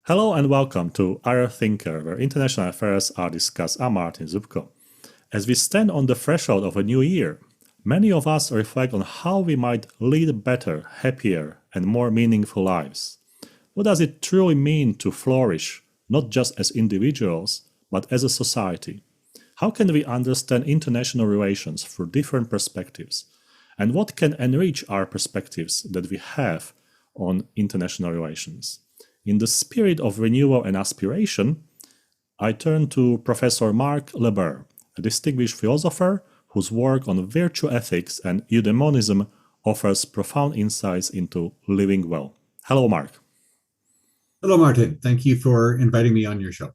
Hello and welcome to Our Thinker, where international affairs are discussed. I'm Martin Zubko. As we stand on the threshold of a new year, many of us reflect on how we might lead better, happier, and more meaningful lives. What does it truly mean to flourish, not just as individuals, but as a society? How can we understand international relations through different perspectives? And what can enrich our perspectives that we have on international relations? In the spirit of renewal and aspiration, I turn to Professor Mark LeBar, a distinguished philosopher whose work on virtue ethics and Eudaimonism offers profound insights into living well. Hello, Mark. Hello, Martin. Thank you for inviting me on your show.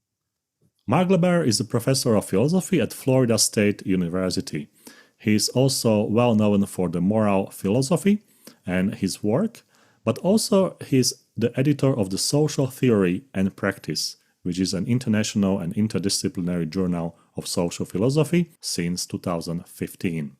Mark LeBar is a professor of philosophy at Florida State University. He is also well known for the moral philosophy and his work, but also he is the editor of the Social Theory and Practice, which is an international and interdisciplinary journal of social philosophy since 2015.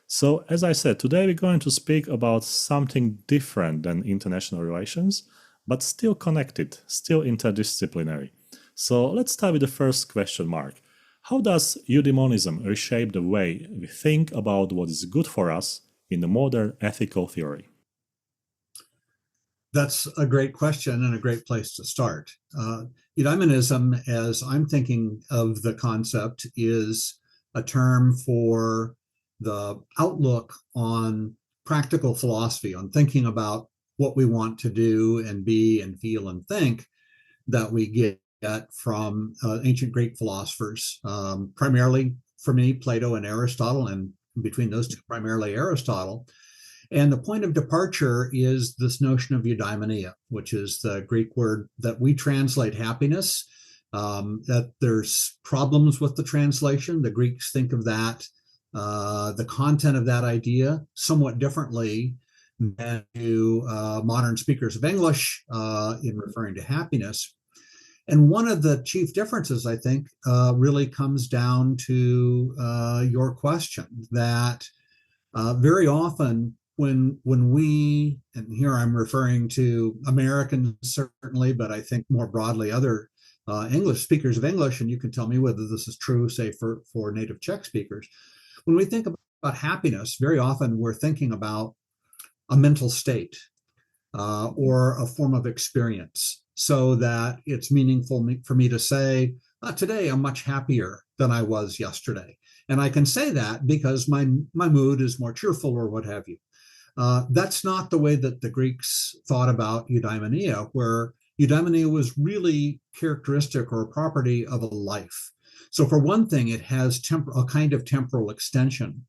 So, as I said, today we're going to speak about something different than international relations, but still connected, still interdisciplinary. So let's start with the first question, Mark. How does Eudaimonism reshape the way we think about what is good for us in the modern ethical theory? That's a great question and a great place to start. Eudaimonism, as I'm thinking of the concept, is a term for the outlook on practical philosophy, on thinking about what we want to do and be and feel and think that we get from ancient Greek philosophers, primarily for me, Plato and Aristotle, and between those two, primarily Aristotle. And the point of departure is this notion of eudaimonia, which is the Greek word that we translate happiness. That there's problems with the translation. The Greeks think of that, the content of that idea, somewhat differently than do modern speakers of English in referring to happiness. And one of the chief differences, I think, really comes down to your question, that very often when we, and here I'm referring to Americans certainly, but I think more broadly other English speakers of English, and you can tell me whether this is true, say, for native Czech speakers. When we think about happiness, very often we're thinking about a mental state or a form of experience, so that it's meaningful for me to say, today I'm much happier than I was yesterday. And I can say that because my mood is more cheerful or what have you. That's not the way that the Greeks thought about eudaimonia, where eudaimonia was really characteristic or a property of a life. So for one thing, it has a kind of temporal extension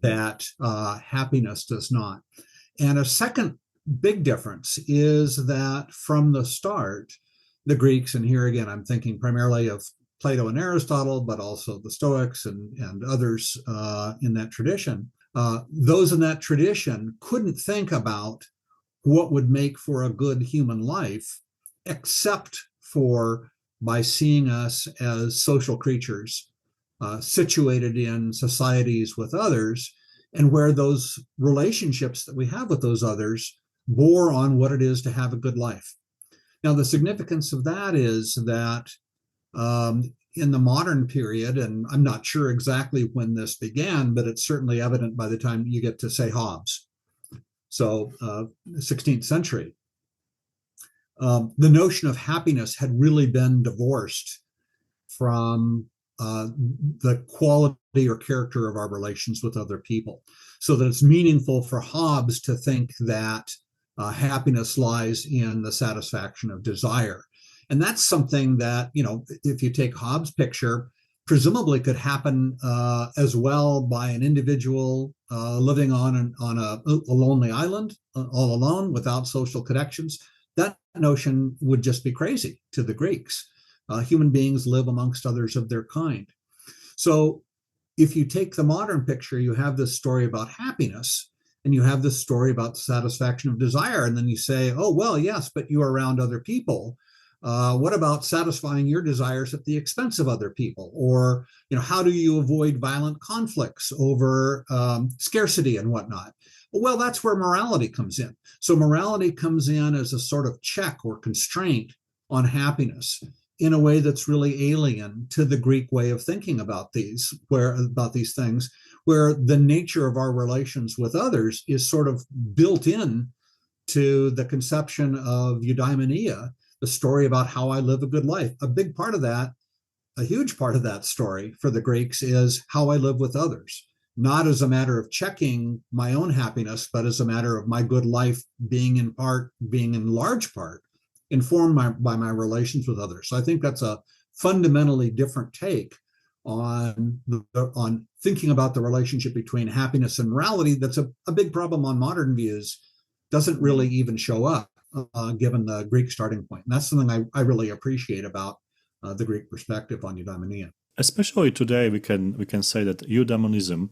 that happiness does not. And a second big difference is that from the start, the Greeks, and here again, I'm thinking primarily of Plato and Aristotle, but also the Stoics and others in that tradition, those in that tradition couldn't think about what would make for a good human life, except for by seeing us as social creatures situated in societies with others, and where those relationships that we have with those others bore on what it is to have a good life. Now, the significance of that is that in the modern period, and I'm not sure exactly when this began, but it's certainly evident by the time you get to, say, Hobbes, so 16th century, the notion of happiness had really been divorced from the quality or character of our relations with other people, so that it's meaningful for Hobbes to think that happiness lies in the satisfaction of desire. And that's something that, if you take Hobbes' picture, presumably could happen as well by an individual living on a lonely island, all alone, without social connections. That notion would just be crazy to the Greeks. Human beings live amongst others of their kind. So if you take the modern picture, you have this story about happiness, and you have this story about the satisfaction of desire. And then you say, oh, well, yes, but you are around other people. What about satisfying your desires at the expense of other people? Or, how do you avoid violent conflicts over scarcity and whatnot? Well, that's where morality comes in. So morality comes in as a sort of check or constraint on happiness in a way that's really alien to the Greek way of thinking about these things, where the nature of our relations with others is sort of built in to the conception of eudaimonia, the story about how I live a good life. A huge part of that story for the Greeks is how I live with others, not as a matter of checking my own happiness, but as a matter of my good life being in large part, informed by my relations with others. So I think that's a fundamentally different take on thinking about the relationship between happiness and morality. That's a big problem on modern views, doesn't really even show up given the Greek starting point. And that's something I really appreciate about the Greek perspective on eudaimonia. Especially today, we can say that eudaimonism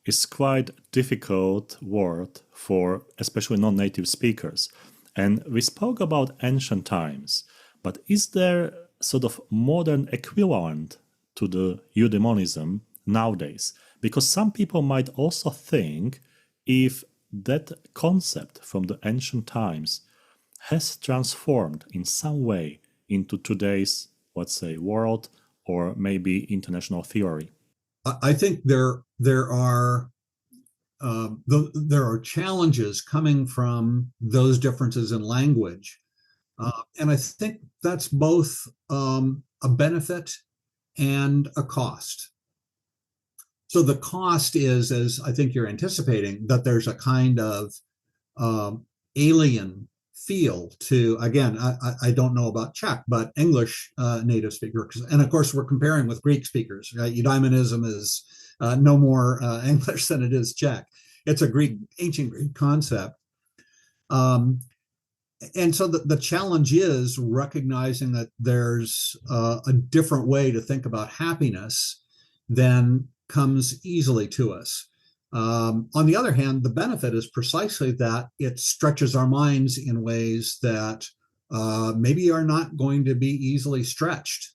is quite difficult word for especially non-native speakers. And we spoke about ancient times, but is there sort of modern equivalent to the eudaimonism nowadays? Because some people might also think if that concept from the ancient times has transformed in some way into today's, let's say, world or maybe international theory. I think there are challenges coming from those differences in language, and I think that's both a benefit and a cost. So the cost is, as I think you're anticipating, that there's a kind of alien feel to, again, I don't know about Czech, but English native speakers. And of course, we're comparing with Greek speakers, right? Eudaimonism is no more English than it is Czech. It's a ancient Greek concept. And so the challenge is recognizing that there's a different way to think about happiness than comes easily to us. On the other hand, the benefit is precisely that it stretches our minds in ways that maybe are not going to be easily stretched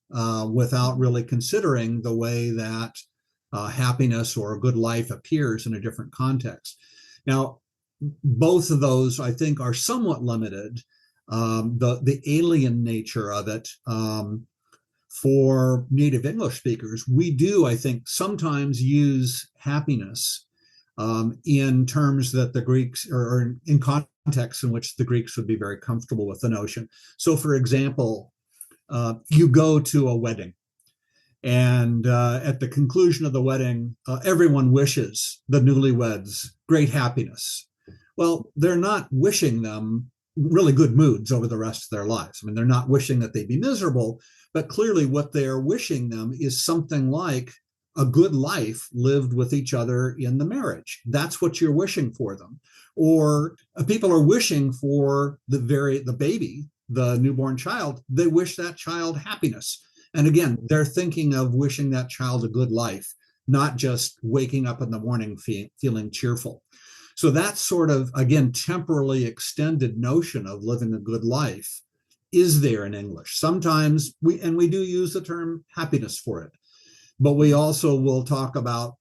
without really considering the way that happiness or a good life appears in a different context. Now, both of those, I think, are somewhat limited. The alien nature of it, for native English speakers, we do, I think, sometimes use happiness in terms that the Greeks, or in contexts in which the Greeks would be very comfortable with the notion. So, for example, you go to a wedding, and at the conclusion of the wedding, everyone wishes the newlyweds great happiness. Well, they're not wishing them really good moods over the rest of their lives. I mean, they're not wishing that they be miserable, but clearly what they're wishing them is something like a good life lived with each other in the marriage. That's what you're wishing for them. Or people are wishing for the baby, the newborn child. They wish that child happiness. And again, they're thinking of wishing that child a good life, not just waking up in the morning feeling cheerful. So that sort of, again, temporally extended notion of living a good life is there in English. Sometimes we do use the term happiness for it, but we also will talk about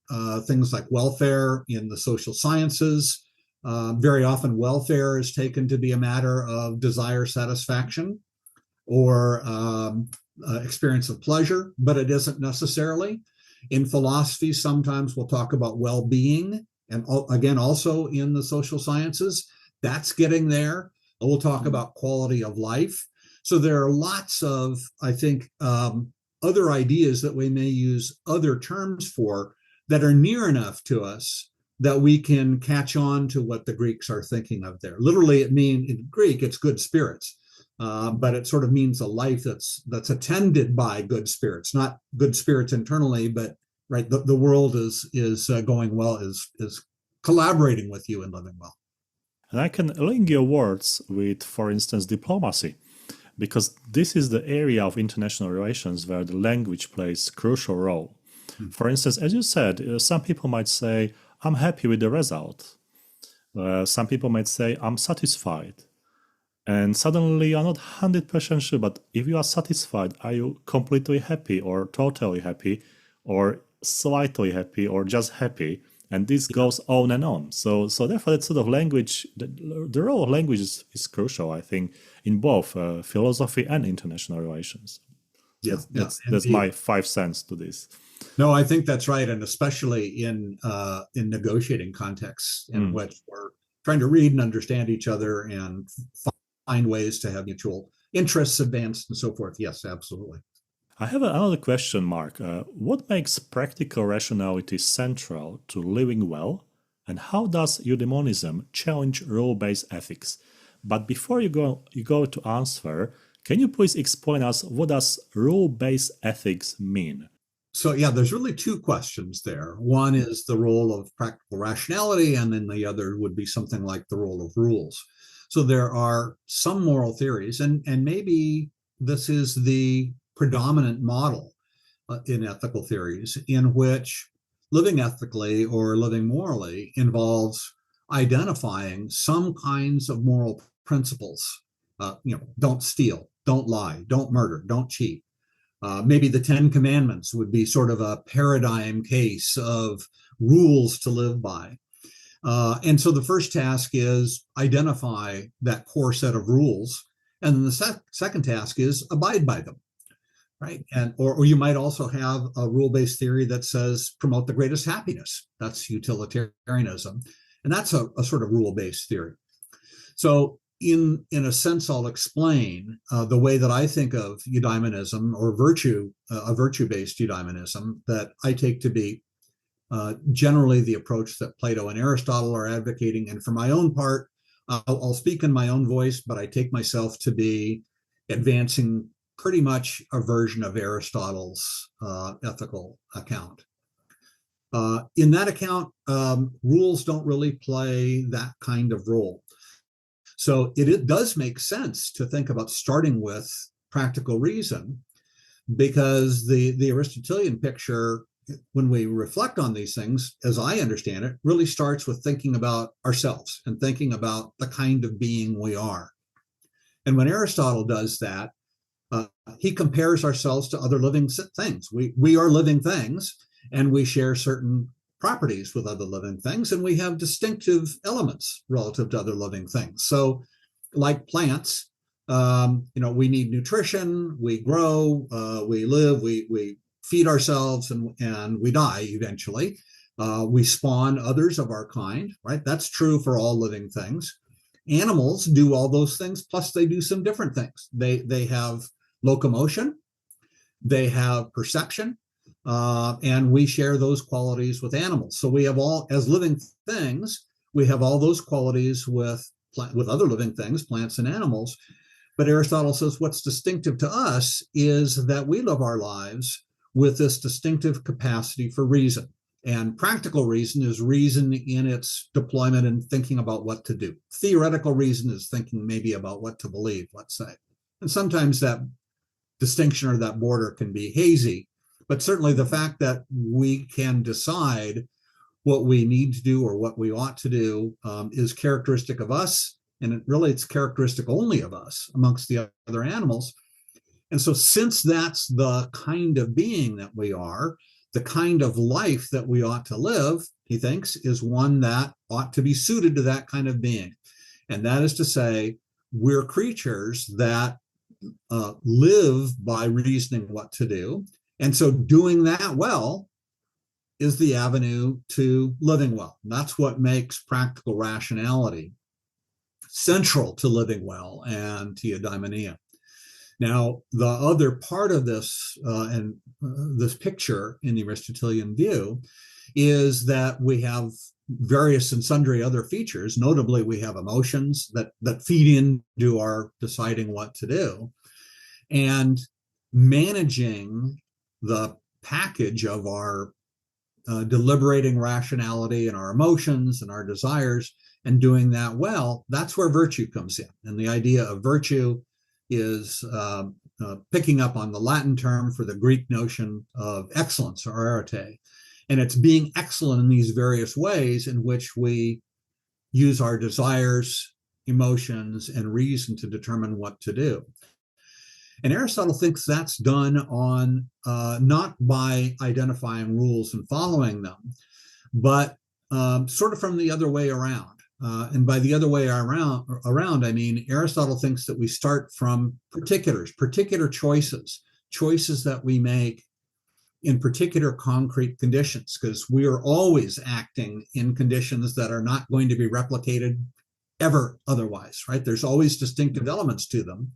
things like welfare in the social sciences. Very often welfare is taken to be a matter of desire satisfaction or experience of pleasure, but it isn't necessarily. In philosophy, sometimes we'll talk about well-being, and again, also in the social sciences, that's getting there. We'll talk about quality of life. So there are lots of, I think, other ideas that we may use other terms for that are near enough to us that we can catch on to what the Greeks are thinking of there. Literally, it means in Greek, it's good spirits, but it sort of means a life that's attended by good spirits, not good spirits internally, but right, the world is going well, is collaborating with you and living well. And I can link your words with, for instance, diplomacy, because this is the area of international relations where the language plays a crucial role. For instance, as you said, some people might say, I'm happy with the result. Some people might say, I'm satisfied. And suddenly you're not 100% sure, but if you are satisfied, are you completely happy or totally happy or slightly happy or just happy? And this goes on and on. So therefore, that sort of language, the role of language is crucial, I think, in both philosophy and international relations. Yeah, That's my 5 cents to this. No, I think that's right, and especially in negotiating contexts in which we're trying to read and understand each other and find ways to have mutual interests advanced and so forth. Yes, absolutely. I have another question, Mark. What makes practical rationality central to living well, and how does eudaimonism challenge rule-based ethics? But before you go to answer, can you please explain us what does rule-based ethics mean? So yeah, there's really two questions there. One is the role of practical rationality, and then the other would be something like the role of rules. So there are some moral theories, and maybe this is the predominant model in ethical theories, in which living ethically or living morally involves identifying some kinds of moral principles. Don't steal, don't lie, don't murder, don't cheat. Maybe the 10 Commandments would be sort of a paradigm case of rules to live by. And so the first task is identify that core set of rules. And then the second task is abide by them, right? And or you might also have a rule-based theory that says promote the greatest happiness. That's utilitarianism. And that's a sort of rule-based theory. So in a sense, I'll explain the way that I think of eudaimonism or a virtue-based eudaimonism that I take to be generally the approach that Plato and Aristotle are advocating. And for my own part, I'll speak in my own voice, but I take myself to be advancing pretty much a version of Aristotle's ethical account. In that account, rules don't really play that kind of role. So it does make sense to think about starting with practical reason, because the Aristotelian picture, when we reflect on these things, as I understand it, really starts with thinking about ourselves and thinking about the kind of being we are. And when Aristotle does that, he compares ourselves to other living things. We are living things, and we share certain properties with other living things, and we have distinctive elements relative to other living things. So like plants, we need nutrition, we grow, we live, we feed ourselves, and we die eventually. We spawn others of our kind, right? That's true for all living things. Animals do all those things, plus they do some different things. They have locomotion, they have perception, and we share those qualities with animals. So we have all, as living things, we have all those qualities with other living things, plants and animals. But Aristotle says what's distinctive to us is that we live our lives with this distinctive capacity for reason. And practical reason is reason in its deployment and thinking about what to do. Theoretical reason is thinking maybe about what to believe, let's say. And sometimes that distinction or that border can be hazy. But certainly the fact that we can decide what we need to do or what we ought to do is characteristic of us. And it's characteristic only of us amongst the other animals. And so since that's the kind of being that we are, the kind of life that we ought to live, he thinks, is one that ought to be suited to that kind of being. And that is to say, we're creatures that live by reasoning what to do. And so doing that well is the avenue to living well. And that's what makes practical rationality central to living well and to eudaimonia. Now, the other part of this and this picture in the Aristotelian view is that we have various and sundry other features. Notably, we have emotions that feed into our deciding what to do. And managing the package of our deliberating rationality and our emotions and our desires and doing that well, that's where virtue comes in. And the idea of virtue is picking up on the Latin term for the Greek notion of excellence or arete. And it's being excellent in these various ways in which we use our desires, emotions, and reason to determine what to do. And Aristotle thinks that's done on not by identifying rules and following them, but sort of from the other way around. And by the other way around, I mean Aristotle thinks that we start from particular choices that we make in particular concrete conditions, because we are always acting in conditions that are not going to be replicated ever otherwise, right? There's always distinctive elements to them.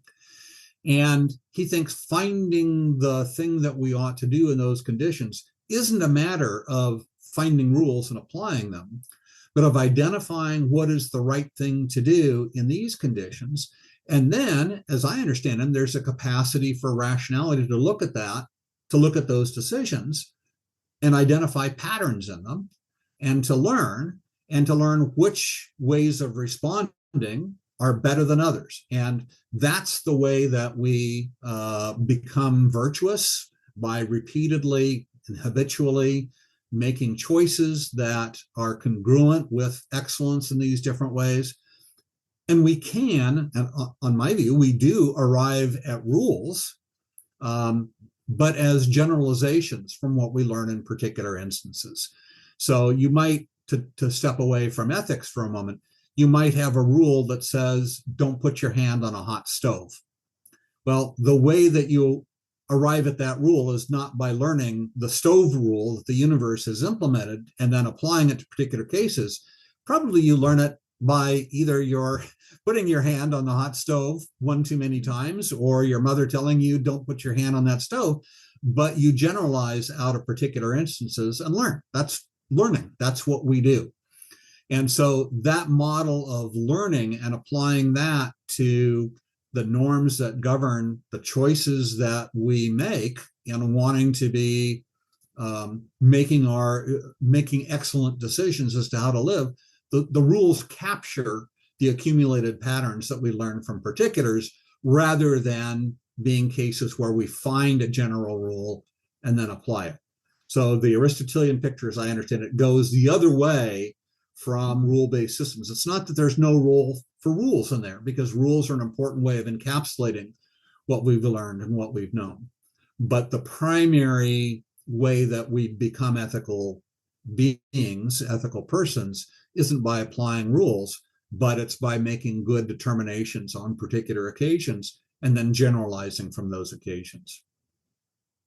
And he thinks finding the thing that we ought to do in those conditions isn't a matter of finding rules and applying them, but of identifying what is the right thing to do in these conditions. And then, as I understand them, there's a capacity for rationality to look at that, to look at those decisions and identify patterns in them, and to learn which ways of responding are better than others. And that's the way that we become virtuous, by repeatedly and habitually making choices that are congruent with excellence in these different ways. And we can, and on my view, we do arrive at rules, but as generalizations from what we learn in particular instances. So you might, to step away from ethics for a moment, you might have a rule that says, don't put your hand on a hot stove. Well, the way that you arrive at that rule is not by learning the stove rule that the universe has implemented and then applying it to particular cases. Probably you learn it by either your putting your hand on the hot stove one too many times, or your mother telling you don't put your hand on that stove, but you generalize out of particular instances and learn. That's learning. That's what we do. And so that model of learning and applying that to the norms that govern the choices that we make and wanting to be making excellent decisions as to how to live, the rules capture the accumulated patterns that we learn from particulars, rather than being cases where we find a general rule and then apply it. So the Aristotelian picture, as I understand it, goes the other way from rule-based systems. It's not that there's no role for rules in there, because rules are an important way of encapsulating what we've learned and what we've known. But the primary way that we become ethical beings, ethical persons, isn't by applying rules, but it's by making good determinations on particular occasions and then generalizing from those occasions.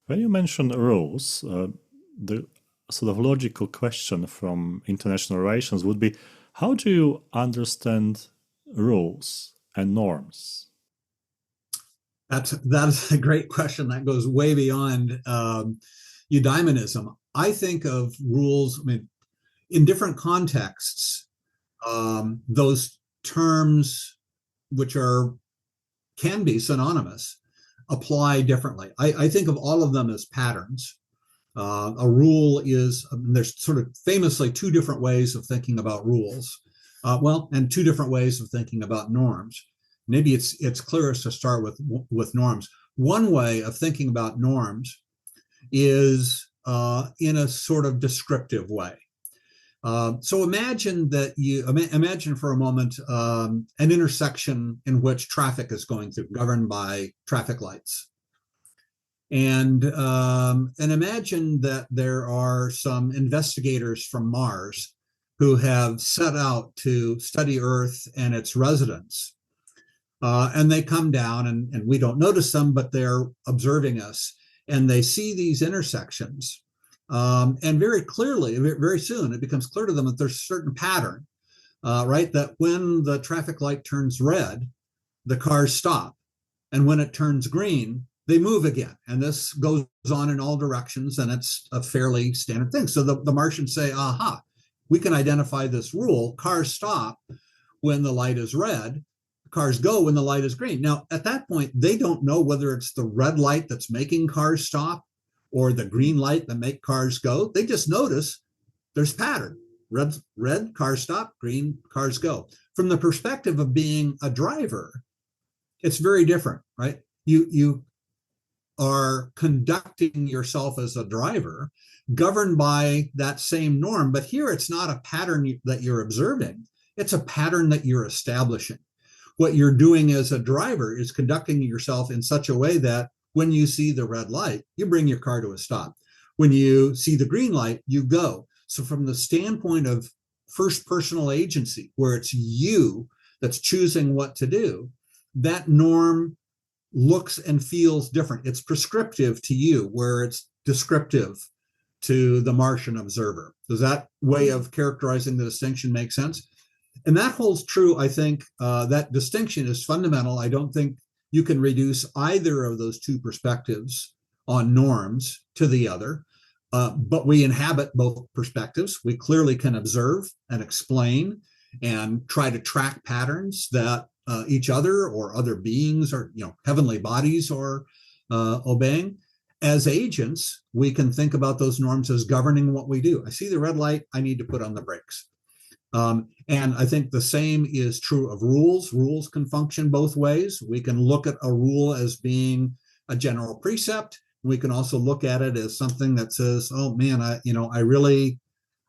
When you mention rules, the sort of logical question from international relations would be, how do you understand rules and norms? That's a great question. That goes way beyond eudaimonism. I think of rules, I mean, in different contexts, those terms, which can be synonymous, apply differently. I think of all of them as patterns. A rule is, there's sort of famously two different ways of thinking about rules, and two different ways of thinking about norms. Maybe it's clearest to start with norms. One way of thinking about norms is in a sort of descriptive way. So imagine for a moment an intersection in which traffic is going through, governed by traffic lights. And imagine that there are some investigators from Mars who have set out to study Earth and its residents. And they come down, and we don't notice them, but they're observing us. And they see these intersections. And very clearly, very soon, it becomes clear to them that there's a certain pattern, right? That when the traffic light turns red, the cars stop. And when it turns green, they move again. And this goes on in all directions, and it's a fairly standard thing. So the Martians say, aha, we can identify this rule. Cars stop when the light is red. Cars go when the light is green. Now, at that point, they don't know whether it's the red light that's making cars stop or the green light that make cars go. They just notice there's pattern. Red, cars stop, green, cars go. From the perspective of being a driver, it's very different, right? You are conducting yourself as a driver, governed by that same norm. But here it's not a pattern that you're observing. It's a pattern that you're establishing. What you're doing as a driver is conducting yourself in such a way that when you see the red light, you bring your car to a stop. When you see the green light, you go. So from the standpoint of first personal agency, where it's you that's choosing what to do, that norm looks and feels different. It's prescriptive to you, where it's descriptive to the Martian observer. Does that way of characterizing the distinction make sense? And that holds true, I think. That distinction is fundamental. I don't think you can reduce either of those two perspectives on norms to the other. But we inhabit both perspectives. We clearly can observe and explain and try to track patterns that each other or other beings or heavenly bodies are obeying. As agents, we can think about those norms as governing what we do. I see the red light, I need to put on the brakes. And I think the same is true of rules. Rules can function both ways. We can look at a rule as being a general precept. We can also look at it as something that says, "Oh man, I really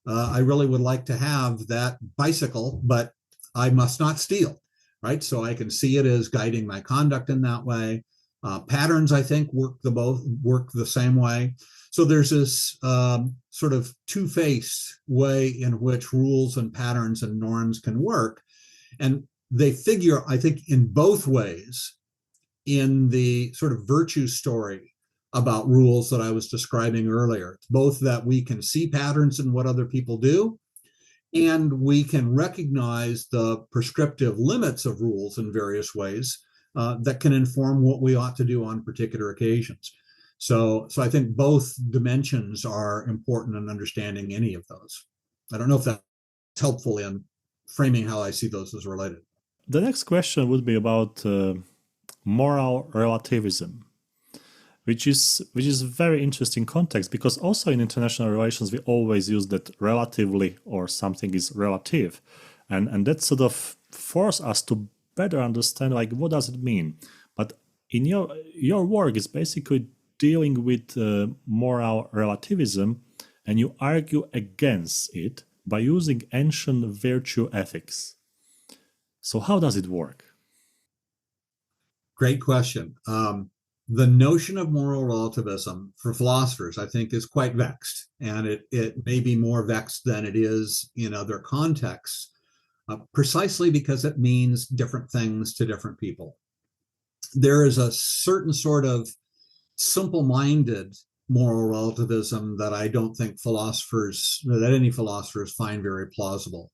would like to have that bicycle, but I must not steal." Right? So I can see it as guiding my conduct in that way. Patterns, I think, work the same way. So there's this sort of two-faced way in which rules and patterns and norms can work. And they figure, I think, in both ways in the sort of virtue story about rules that I was describing earlier. It's both that we can see patterns in what other people do, and we can recognize the prescriptive limits of rules in various ways that can inform what we ought to do on particular occasions. So I think both dimensions are important in understanding any of those. I don't know if that's helpful in framing how I see those as related. The next question would be about moral relativism, which is very interesting context, because also in international relations we always use that relatively or something is relative, and that sort of force us to better understand like what does it mean. But in your work is basically dealing with moral relativism, and you argue against it by using ancient virtue ethics. So how does it work? Great question. The notion of moral relativism for philosophers, I think, is quite vexed, and it may be more vexed than it is in other contexts, precisely because it means different things to different people. There is a certain sort of simple-minded moral relativism that I don't think any philosophers find very plausible.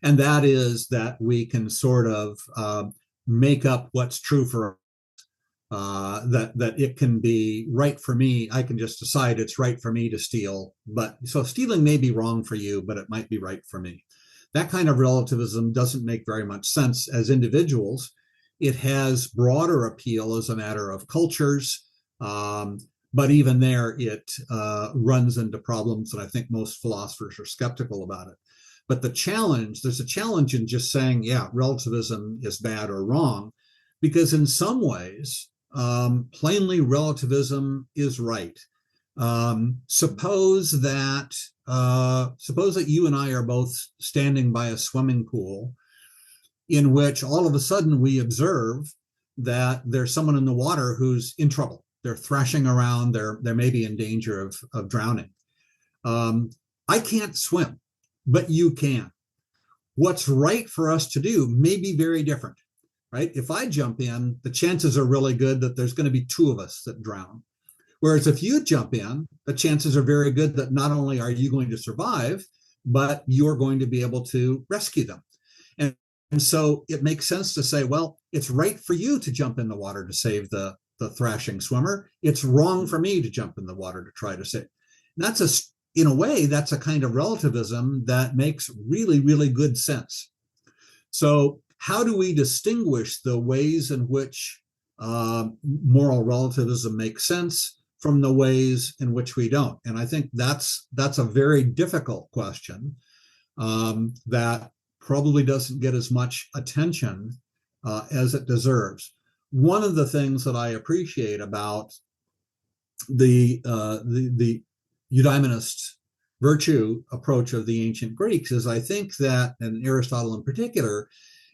And that is that we can sort of make up what's true for that it can be right for me. I can just decide it's right for me to steal. So stealing may be wrong for you, but it might be right for me. That kind of relativism doesn't make very much sense as individuals. It has broader appeal as a matter of cultures, but even there it runs into problems, and I think most philosophers are skeptical about it. But there's a challenge in just saying, yeah, relativism is bad or wrong, because in some ways, plainly relativism is right. Suppose that you and I are both standing by a swimming pool in which all of a sudden we observe that there's someone in the water who's in trouble. They're thrashing around. They're maybe in danger of drowning. I can't swim, but you can. What's right for us to do may be very different, right? If I jump in, the chances are really good that there's going to be two of us that drown. Whereas if you jump in, the chances are very good that not only are you going to survive, but you're going to be able to rescue them. And so it makes sense to say, well, it's right for you to jump in the water to save the thrashing swimmer. It's wrong for me to jump in the water to try to save. And in a way, that's a kind of relativism that makes really, really good sense. So how do we distinguish the ways in which moral relativism makes sense from the ways in which we don't? And I think that's a very difficult question that probably doesn't get as much attention as it deserves. One of the things that I appreciate about the eudaimonist virtue approach of the ancient Greeks is I think that, and Aristotle in particular,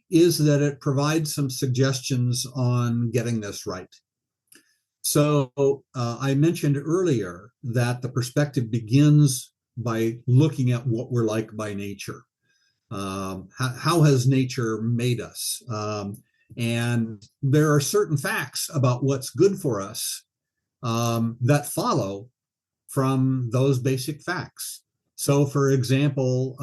is that it provides some suggestions on getting this right. So I mentioned earlier that the perspective begins by looking at what we're like by nature. How has nature made us? And there are certain facts about what's good for us that follow from those basic facts. So, for example,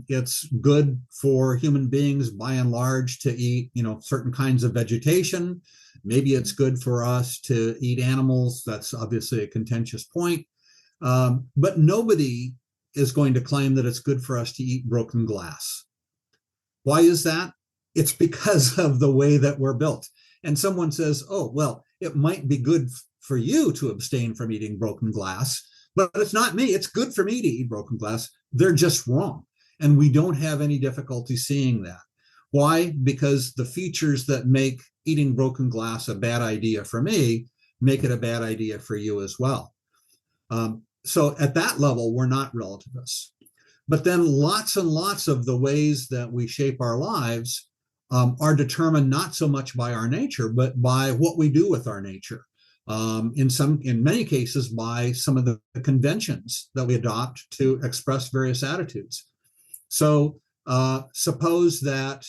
it's good for human beings by and large to eat, certain kinds of vegetation. Maybe it's good for us to eat animals. That's obviously a contentious point. But nobody is going to claim that it's good for us to eat broken glass. Why is that? It's because of the way that we're built. And someone says, oh, well, it might be good for you to abstain from eating broken glass, but it's not me. It's good for me to eat broken glass. They're just wrong. And we don't have any difficulty seeing that. Why? Because the features that make eating broken glass a bad idea for me make it a bad idea for you as well. So at that level, we're not relativists. But then lots and lots of the ways that we shape our lives are determined not so much by our nature, but by what we do with our nature. In many cases, by some of the conventions that we adopt to express various attitudes. So suppose that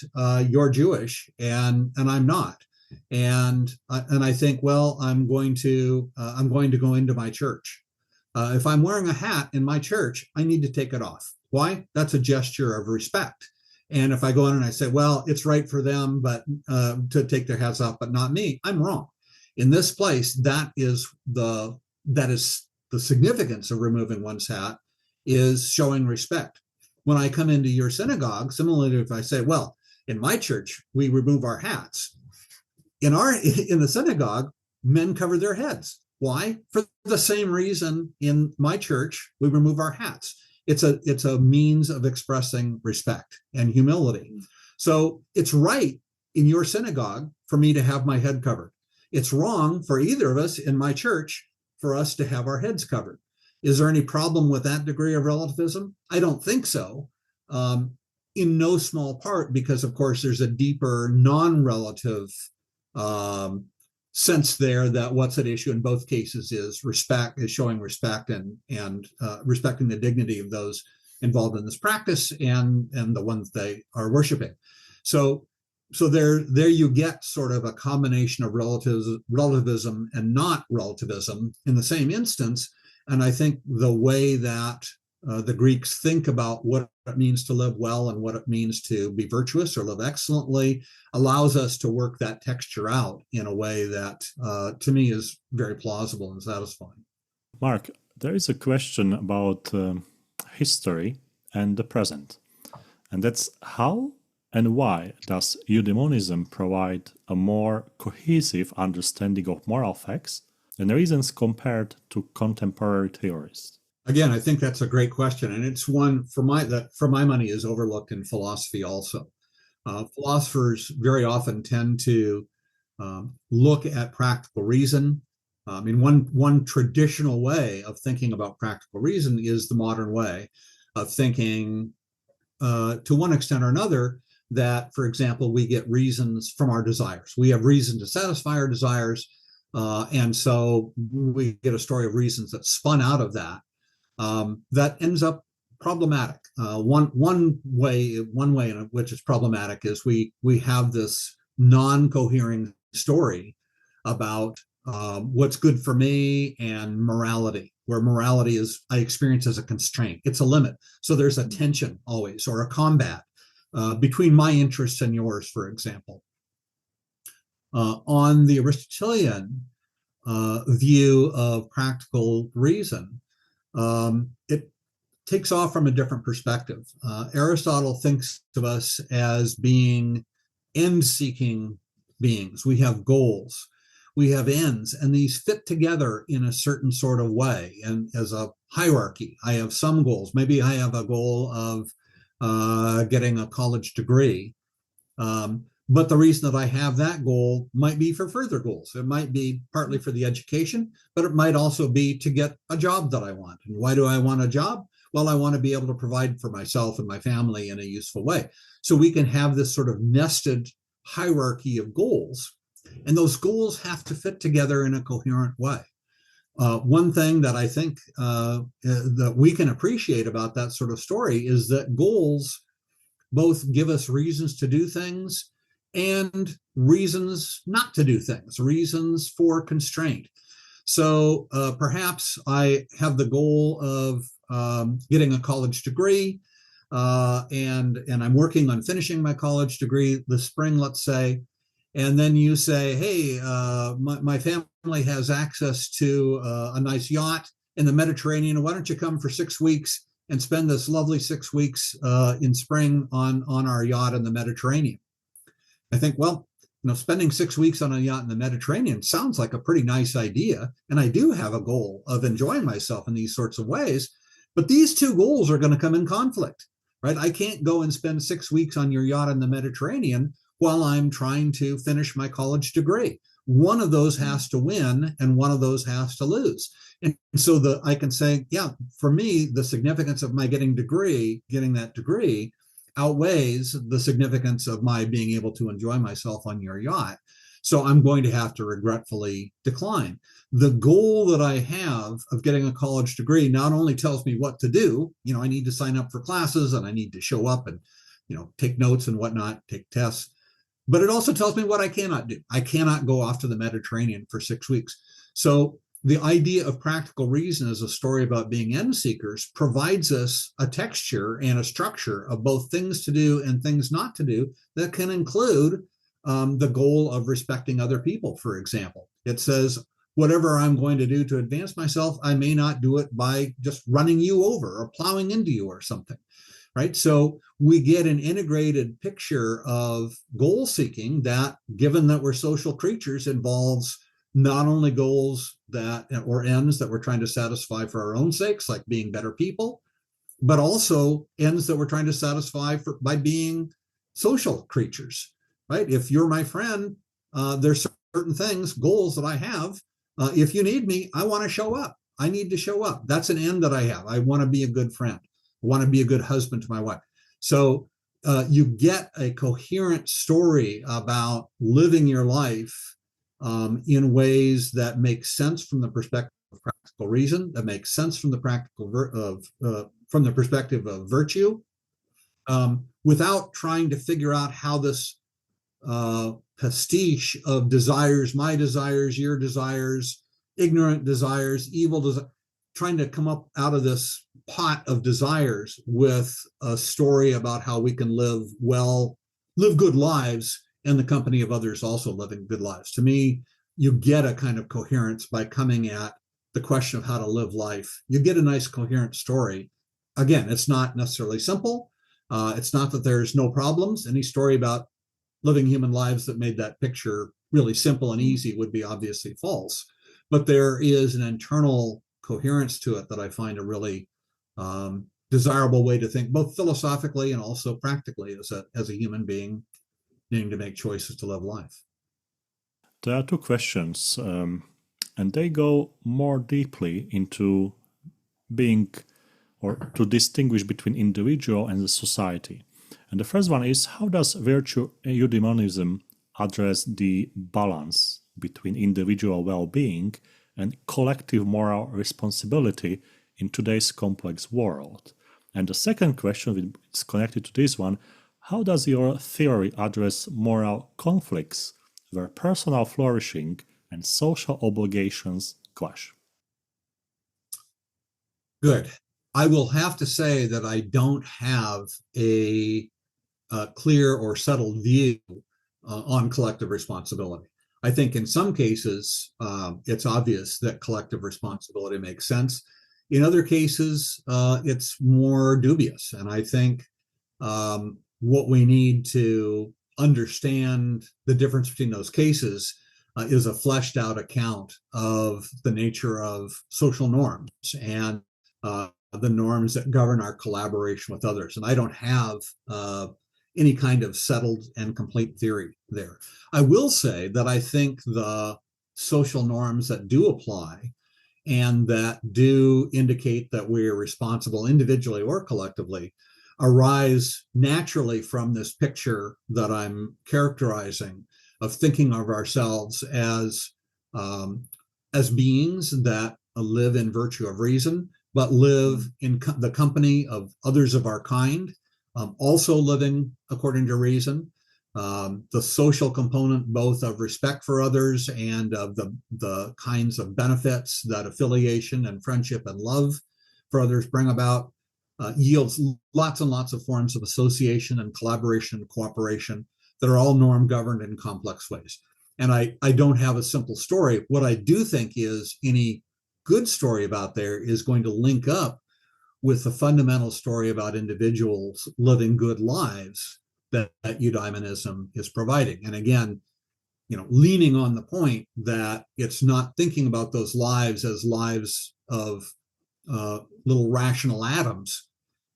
you're Jewish and I'm not, and I think, well, I'm going to go into my church. If I'm wearing a hat in my church, I need to take it off. Why? That's a gesture of respect. And if I go in and I say, well, it's right for them, but to take their hats off, but not me, I'm wrong. In this place, that is the significance of removing one's hat, is showing respect. When I come into your synagogue, similarly, if I say, well, in my church, we remove our hats. In the synagogue, men cover their heads. Why? For the same reason in my church, we remove our hats. It's a means of expressing respect and humility. So it's right in your synagogue for me to have my head covered. It's wrong for either of us in my church for us to have our heads covered. Is there any problem with that degree of relativism? I don't think so. In no small part, because of course there's a deeper non-relative sense there that what's at issue in both cases is respect, is showing respect and respecting the dignity of those involved in this practice and the ones they are worshiping. So there you get sort of a combination of relativism and not relativism in the same instance. And I think the way that the Greeks think about what it means to live well and what it means to be virtuous or live excellently allows us to work that texture out in a way that, to me, is very plausible and satisfying. Mark, there is a question about history and the present. And that's how and why does Eudaimonism provide a more cohesive understanding of moral facts and reasons compared to contemporary theorists? Again, I think that's a great question, and it's one for my money is overlooked in philosophy also. Philosophers very often tend to look at practical reason. I mean, one traditional way of thinking about practical reason is the modern way of thinking, to one extent or another, that, for example, we get reasons from our desires. We have reason to satisfy our desires, and so we get a story of reasons that spun out of that. That ends up problematic. One way in which it's problematic is we have this non-coherent story about what's good for me and morality, where morality is I experience as a constraint. It's a limit. So there's a tension always, or a combat between my interests and yours, for example. On the Aristotelian view of practical reason, it takes off from a different perspective. Aristotle thinks of us as being end-seeking beings. We have goals, we have ends, and these fit together in a certain sort of way. And as a hierarchy, I have some goals. Maybe I have a goal of getting a college degree. But the reason that I have that goal might be for further goals. It might be partly for the education, but it might also be to get a job that I want. And why do I want a job? Well, I want to be able to provide for myself and my family in a useful way. So we can have this sort of nested hierarchy of goals, and those goals have to fit together in a coherent way. One thing that I think that we can appreciate about that sort of story is that goals both give us reasons to do things and reasons not to do things, reasons for constraint. So perhaps I have the goal of getting a college degree, and I'm working on finishing my college degree this spring, let's say. And then you say, hey, my family has access to a nice yacht in the Mediterranean. Why don't you come for 6 weeks and spend this lovely 6 weeks in spring on our yacht in the Mediterranean? I think, well, spending 6 weeks on a yacht in the Mediterranean sounds like a pretty nice idea. And I do have a goal of enjoying myself in these sorts of ways. But these two goals are going to come in conflict, right? I can't go and spend 6 weeks on your yacht in the Mediterranean while I'm trying to finish my college degree. One of those has to win and one of those has to lose. And so I can say, yeah, for me, the significance of my getting that degree outweighs the significance of my being able to enjoy myself on your yacht. So I'm going to have to regretfully decline. The goal that I have of getting a college degree not only tells me what to do, I need to sign up for classes and I need to show up and, take notes and whatnot, take tests. But it also tells me what I cannot do. I cannot go off to the Mediterranean for 6 weeks. So the idea of practical reason as a story about being end seekers provides us a texture and a structure of both things to do and things not to do that can include the goal of respecting other people, for example. It says, whatever I'm going to do to advance myself, I may not do it by just running you over or plowing into you or something. Right. So we get an integrated picture of goal seeking that, given that we're social creatures, involves not only goals or ends that we're trying to satisfy for our own sakes, like being better people, but also ends that we're trying to satisfy by being social creatures. Right. If you're my friend, there's certain things, goals that I have. If you need me, I want to show up. I need to show up. That's an end that I have. I want to be a good friend. I want to be a good husband to my wife. So you get a coherent story about living your life in ways that make sense from the perspective of practical reason, that makes sense from the from the perspective of virtue, without trying to figure out how this pastiche of desires, my desires, your desires, ignorant desires, evil desires, trying to come up out of this pot of desires with a story about how we can live good lives in the company of others also living good lives. To me, you get a kind of coherence by coming at the question of how to live life. You get a nice coherent story. Again, it's not necessarily simple. It's not that there's no problems. Any story about living human lives that made that picture really simple and easy would be obviously false. But there is an internal coherence to it that I find a really desirable way to think, both philosophically and also practically as a human being needing to make choices to live life. There are two questions, and they go more deeply into being or to distinguish between individual and the society. And the first one is, how does virtue eudaimonism address the balance between individual well-being and collective moral responsibility in today's complex world? And the second question is connected to this one: how does your theory address moral conflicts where personal flourishing and social obligations clash? Good. I will have to say that I don't have a clear or settled view on collective responsibility. I think in some cases, it's obvious that collective responsibility makes sense. In other cases, it's more dubious. And I think what we need to understand the difference between those cases is a fleshed out account of the nature of social norms and the norms that govern our collaboration with others. And I don't have any kind of settled and complete theory there. I will say that I think the social norms that do apply and that do indicate that we're responsible individually or collectively arise naturally from this picture that I'm characterizing of thinking of ourselves as beings that live in virtue of reason, but live in the company of others of our kind, also living according to reason. The social component, both of respect for others and of the kinds of benefits that affiliation and friendship and love for others bring about, yields lots and lots of forms of association and collaboration and cooperation that are all norm governed in complex ways. And I don't have a simple story. What I do think is any good story about there is going to link up with the fundamental story about individuals living good lives that eudaimonism is providing. And again, leaning on the point that it's not thinking about those lives as lives of little rational atoms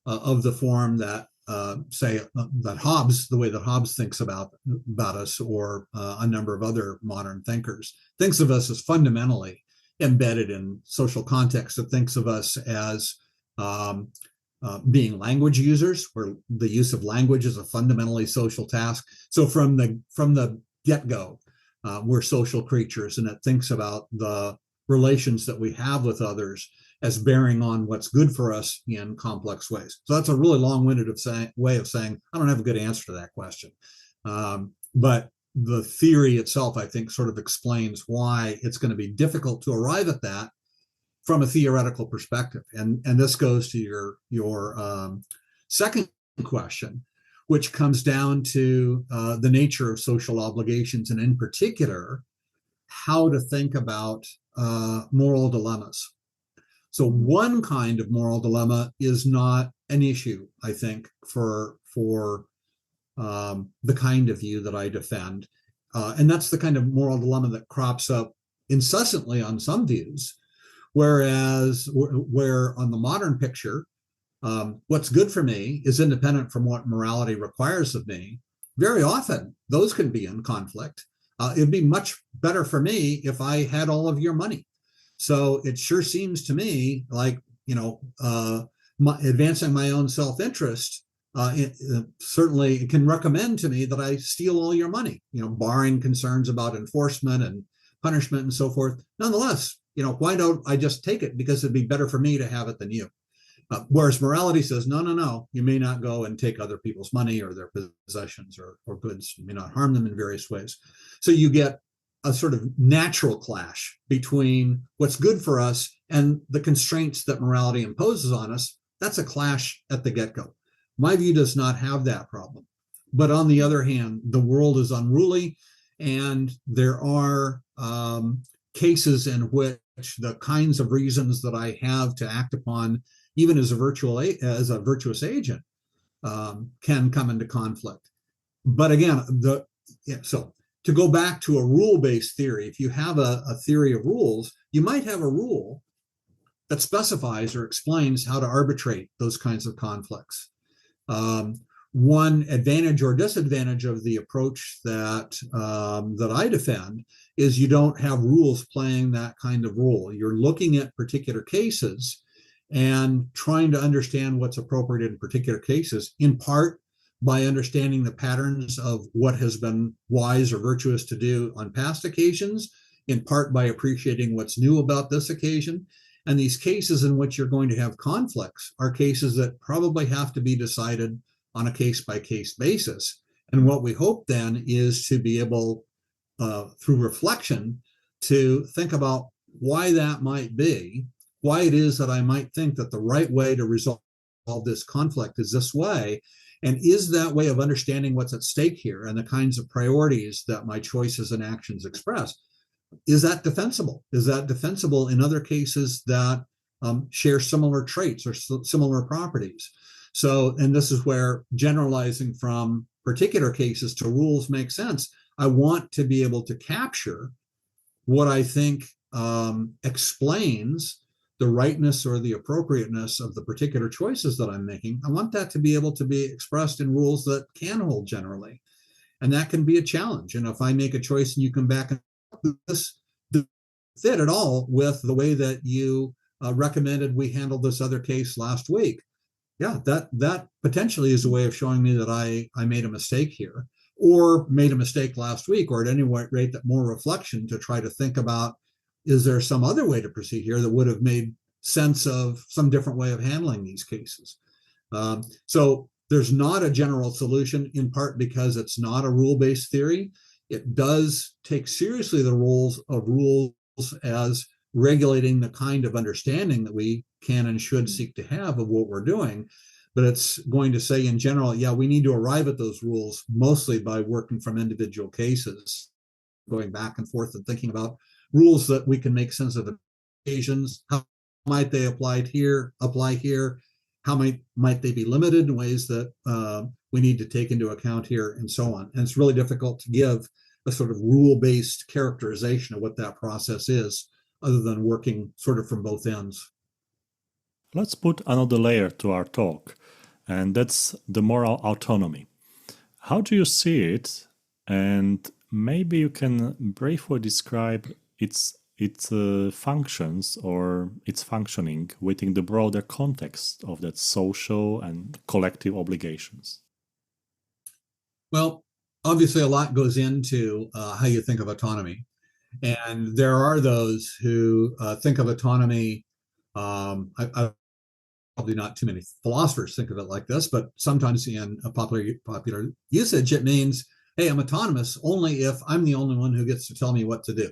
of the form that that Hobbes, the way that Hobbes thinks about us, or a number of other modern thinkers, thinks of us as fundamentally embedded in social context. That thinks of us as being language users, where the use of language is a fundamentally social task. So from the get-go, we're social creatures, and it thinks about the relations that we have with others as bearing on what's good for us in complex ways. So that's a really long-winded way of saying I don't have a good answer to that question. But the theory itself, I think, sort of explains why it's going to be difficult to arrive at that from a theoretical perspective. And this goes to your second question, which comes down to the nature of social obligations, and in particular, how to think about moral dilemmas. So one kind of moral dilemma is not an issue, I think, for the kind of view that I defend. And that's the kind of moral dilemma that crops up incessantly on some views, whereas where on the modern picture, what's good for me is independent from what morality requires of me. Very often, those can be in conflict. It'd be much better for me if I had all of your money. So it sure seems to me like, advancing my own self-interest certainly it can recommend to me that I steal all your money, barring concerns about enforcement and punishment and so forth. Nonetheless, why don't I just take it, because it'd be better for me to have it than you. Whereas morality says, no, you may not go and take other people's money or their possessions or goods. You may not harm them in various ways. So you get a sort of natural clash between what's good for us and the constraints that morality imposes on us. That's a clash at the get-go. My view does not have that problem. But on the other hand, the world is unruly, and there are cases in which the kinds of reasons that I have to act upon, even as a virtuous agent, can come into conflict. But again, so to go back to a rule-based theory, if you have a theory of rules, you might have a rule that specifies or explains how to arbitrate those kinds of conflicts. One advantage or disadvantage of the approach that I defend is you don't have rules playing that kind of role. You're looking at particular cases and trying to understand what's appropriate in particular cases, in part by understanding the patterns of what has been wise or virtuous to do on past occasions, in part by appreciating what's new about this occasion. And these cases in which you're going to have conflicts are cases that probably have to be decided on a case-by-case basis. And what we hope then is to be able, through reflection, to think about why that might be, why it is that I might think that the right way to resolve this conflict is this way, and is that way of understanding what's at stake here and the kinds of priorities that my choices and actions express, is that defensible? Is that defensible in other cases that share similar traits or similar properties? So, and this is where generalizing from particular cases to rules makes sense. I want to be able to capture what I think explains the rightness or the appropriateness of the particular choices that I'm making. I want that to be able to be expressed in rules that can hold generally. And that can be a challenge. And if I make a choice and you come back and this doesn't fit at all with the way that you recommended we handle this other case last week, yeah, that potentially is a way of showing me that I made a mistake here, or made a mistake last week, or at any rate that more reflection to try to think about is there some other way to proceed here that would have made sense of some different way of handling these cases? So there's not a general solution, in part because it's not a rule-based theory. It does take seriously the roles of rules as regulating the kind of understanding that we can and should seek to have of what we're doing. But it's going to say in general, yeah, we need to arrive at those rules mostly by working from individual cases, going back and forth and thinking about rules that we can make sense of occasions. How might they apply here? How might they be limited in ways that we need to take into account here, and so on. And it's really difficult to give a sort of rule-based characterization of what that process is, other than working sort of from both ends. Let's put another layer to our talk, and that's the moral autonomy. How do you see it? And maybe you can briefly describe its functions or its functioning within the broader context of that social and collective obligations. Well, obviously a lot goes into how you think of autonomy. And there are those who think of autonomy, probably not too many philosophers think of it like this, but sometimes in a popular usage, it means, hey, I'm autonomous only if I'm the only one who gets to tell me what to do.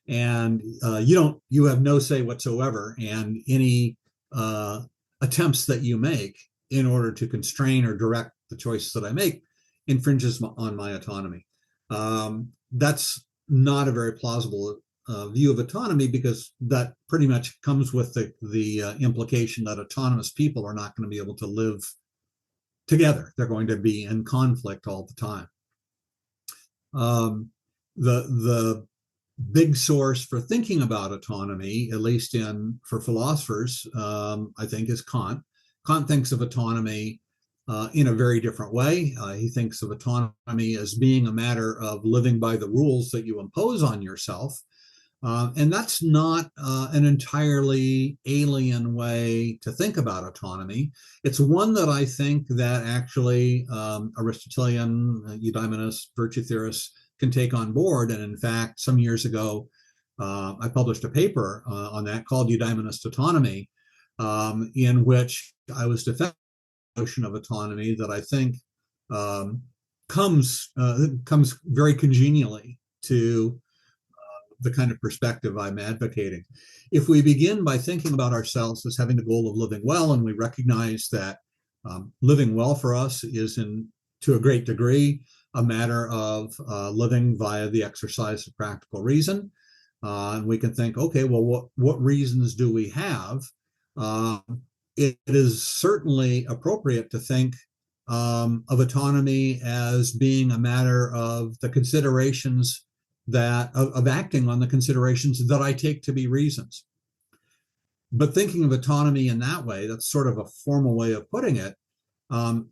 And you have no say whatsoever, and any attempts that you make in order to constrain or direct the choices that I make infringes on my autonomy. That's not a very plausible view of autonomy, because that pretty much comes with the implication that autonomous people are not going to be able to live together. They're going to be in conflict all the time. The big source for thinking about autonomy, at least for philosophers, I think, is Kant. Kant thinks of autonomy in a very different way. He thinks of autonomy as being a matter of living by the rules that you impose on yourself. And that's not an entirely alien way to think about autonomy. It's one that I think that actually Aristotelian, eudaimonist, virtue theorists can take on board. And in fact, some years ago, I published a paper on that called Eudaimonist Autonomy, in which I was defending the notion of autonomy that I think comes very congenially to the kind of perspective I'm advocating. If we begin by thinking about ourselves as having the goal of living well, and we recognize that living well for us is, to a great degree, a matter of living via the exercise of practical reason, and we can think, okay, well, what reasons do we have? It is certainly appropriate to think of autonomy as being a matter of the considerations of acting on the considerations that I take to be reasons. But thinking of autonomy in that way, that's sort of a formal way of putting it,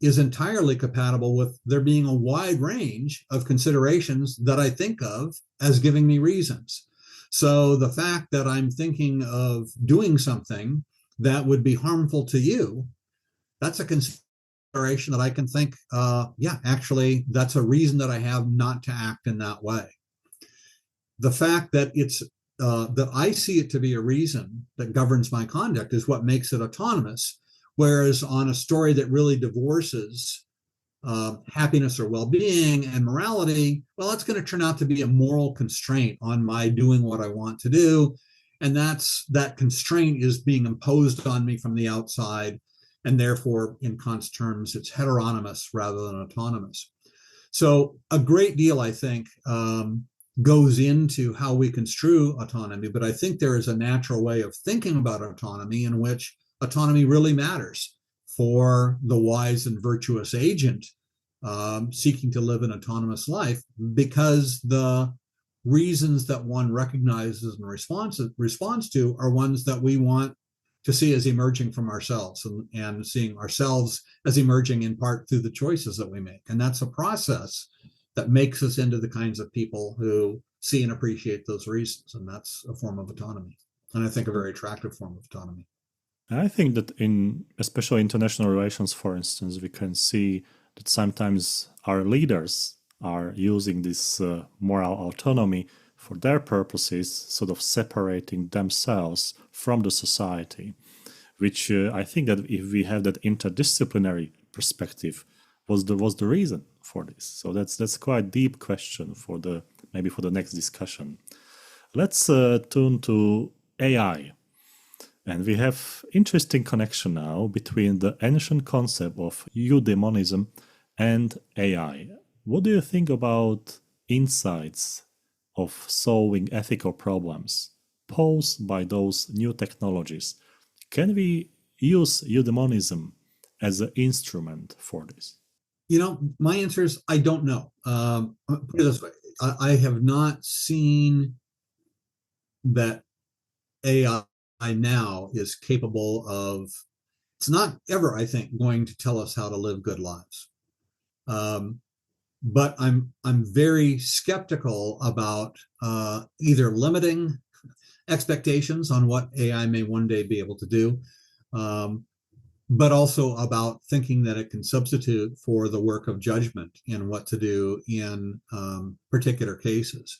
is entirely compatible with there being a wide range of considerations that I think of as giving me reasons. So the fact that I'm thinking of doing something that would be harmful to you, that's a consideration that I can think, actually, that's a reason that I have not to act in that way. The fact that that I see it to be a reason that governs my conduct is what makes it autonomous. Whereas on a story that really divorces happiness or well-being and morality, well, that's going to turn out to be a moral constraint on my doing what I want to do. And that constraint is being imposed on me from the outside. And therefore, in Kant's terms, it's heteronymous rather than autonomous. So a great deal, I think, goes into how we construe autonomy. But I think there is a natural way of thinking about autonomy in which autonomy really matters for the wise and virtuous agent seeking to live an autonomous life, because the reasons that one recognizes and responds to are ones that we want to see as emerging from ourselves, and seeing ourselves as emerging in part through the choices that we make. And that's a process that makes us into the kinds of people who see and appreciate those reasons. And that's a form of autonomy. And I think a very attractive form of autonomy. I think that in especially international relations, for instance, we can see that sometimes our leaders are using this moral autonomy for their purposes, sort of separating themselves from the society, which I think that if we have that interdisciplinary perspective, was the reason for this. So that's quite deep question for the maybe for the next discussion. Let's turn to AI. And we have interesting connection now between the ancient concept of eudaimonism and AI. What do you think about insights of solving ethical problems posed by those new technologies? Can we use eudaimonism as an instrument for this? My answer is I don't know. Put it this way, I have not seen that AI now is capable of, it's not ever, I think, going to tell us how to live good lives. But I'm very skeptical about either limiting expectations on what AI may one day be able to do, but also about thinking that it can substitute for the work of judgment in what to do in particular cases.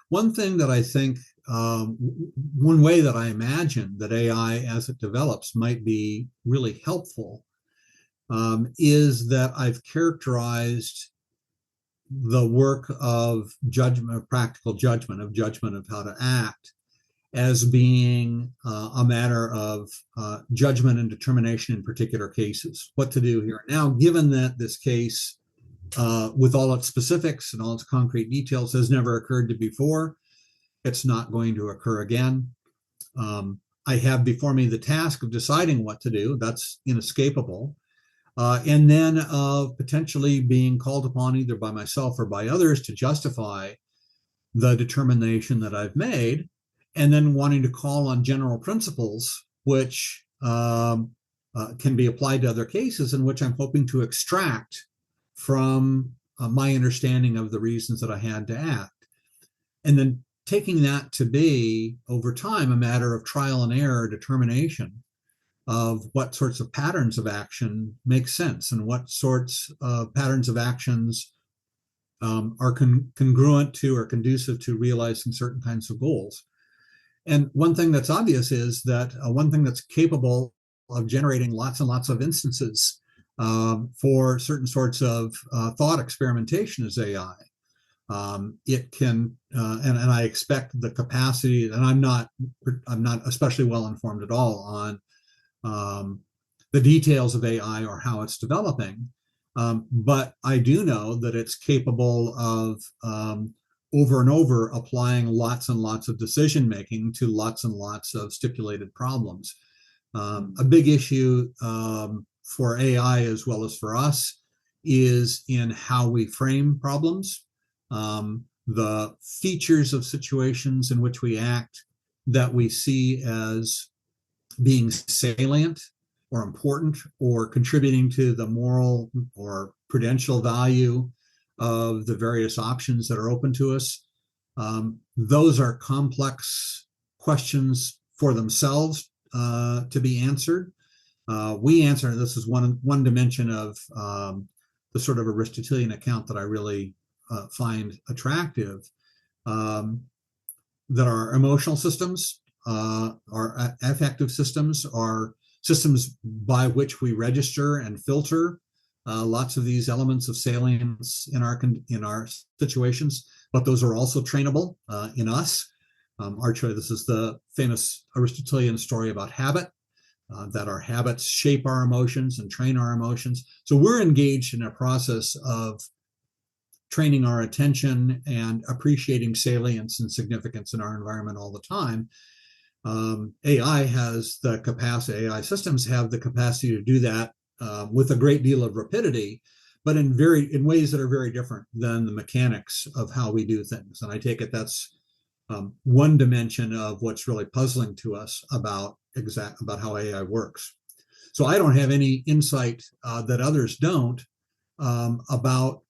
One thing that I think, one way that I imagine that AI as it develops might be really helpful is that I've characterized the work of judgment, of practical judgment, of how to act, as being a matter of judgment and determination in particular cases, what to do here. Now, given that this case, with all its specifics and all its concrete details, has never occurred to before, it's not going to occur again. I have before me the task of deciding what to do. That's inescapable. And then of potentially being called upon either by myself or by others to justify the determination that I've made, and then wanting to call on general principles which can be applied to other cases, in which I'm hoping to extract from my understanding of the reasons that I had to act. And then taking that to be, over time, a matter of trial and error determination of what sorts of patterns of action make sense and what sorts of patterns of actions are congruent to or conducive to realizing certain kinds of goals. And one thing that's obvious is that one thing that's capable of generating lots and lots of instances for certain sorts of thought experimentation is AI. It can, and I expect the capacity, and I'm not especially well informed at all on the details of AI or how it's developing, but I do know that it's capable of over and over applying lots and lots of decision making to lots and lots of stipulated problems. A big issue for AI as well as for us is in how we frame problems, the features of situations in which we act that we see as being salient or important or contributing to the moral or prudential value of the various options that are open to us. Those are complex questions for themselves to be answered. We answer, this is one dimension of the sort of Aristotelian account that I really find attractive, that our emotional systems, our affective systems, are systems by which we register and filter lots of these elements of salience in our situations, but those are also trainable in us. This is the famous Aristotelian story about habit, that our habits shape our emotions and train our emotions. So we're engaged in a process of training our attention and appreciating salience and significance in our environment all the time. AI has the capacity, AI systems have the capacity to do that with a great deal of rapidity, but in ways that are very different than the mechanics of how we do things. And I take it that's one dimension of what's really puzzling to us about how AI works. So I don't have any insight that others don't about